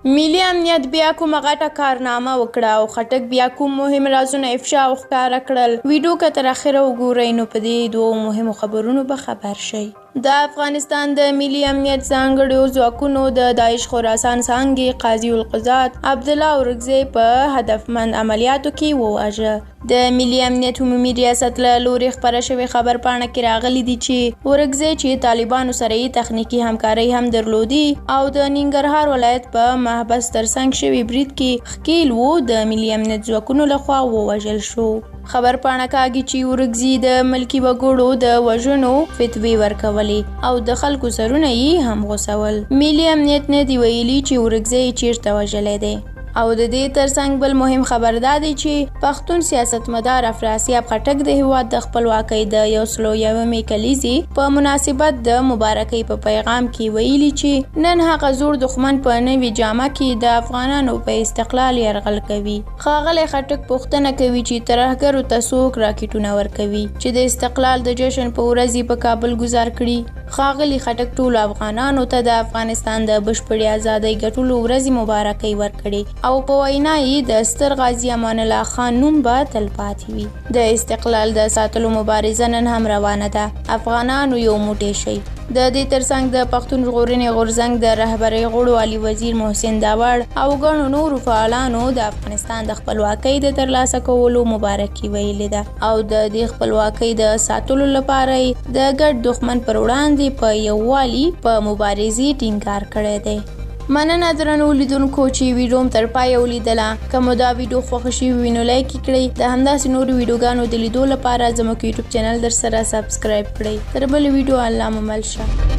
ملي امنیت بیا کومه غټه کارنامه وکړه او خټک بیا کوم مهم رازونه افشا او ښکاره کړل. ویډیو که تر اخره وګورئ نو په دې دوو مهمو خبرونو به خبر شئ. د افغانستان د ملي امنیت ځانګړو ځواکونو د داعش خراسان څانګې قاضي القضات عبدالله اورکزی په هدفمند عملیاتو کې وواژه. د ملي امنیت عمومي ریاست له لوري خپره شوې خبرپاڼه کې راغلي دي چې اورکزی چې طالبانو سره یې تخنیکي همکارۍ هم درلودي او د ننګرهار ولایت په محبس ترڅنګ شوي برید کې ښکیل و، د ملي امنیت ځواکونو لخوا ووژل شو. خبرپاڼه کاږي چې اورکزي د ملکي وګړو د وژنو فتوی ورکولې او د خلکو سرونه یې هم غوڅول. ملي امنیت نه دی ویلي چې اورکزی چیرته وژلی دی. او د دې ترڅنګ بل مهم خبر دا دی چې پښتون سیاستمدار افراسیاب خټک د هیواد د خپلواکۍ د 101مې کلیزې په مناسبت د مبارکۍ په پیغام کې ویلي چې نن هغه زوړ دښمن په نوې جامه کې د افغانانو په استقلال یرغل کوي. ښاغلی خټک پوښتنه کوي چې ترهګرو ته څوک راکټونه ورکوي چې د استقلال د جشن په ورځ یې په کابل ګزار کړي. ښاغلی خټک ټولو افغانانو ته د افغانستان د بشپړې ازادۍ ګټلو ورځې مبارکۍ ورکړې او په وینا یې د ستر غازي امان الله خان نوم به تل پاتې وي. د استقلال د ساتلو مبارزه نن هم روانه ده. افغانانو یو موټی شئ. د دې ترڅنګ د پښتون ژغورنې غورځنګ د رهبرۍ غړو علي وزیر محسن داوړ او ګڼو نورو فعالانو د افغانستان د خپلواکۍ د ترلاسه کولو مبارکي ویلې ده او د دې خپلواکۍ د ساتلو لپاره د ګډ دښمن پر وړاندې په یووالي په مبارزې ټینګار کړی دی. مننه درنو لیدونکو چې ویډیو م تر پایه ولیدله. که مو دا ویډیو خوښه شوي وي نو لایک یې کړئ. د همداسې نورو ویډیوګانو د لیدو لپاره زموږ یوټیوب چینل در سره سبسکرایب کړئ. تر بلې ویډیو الله مو مل شه.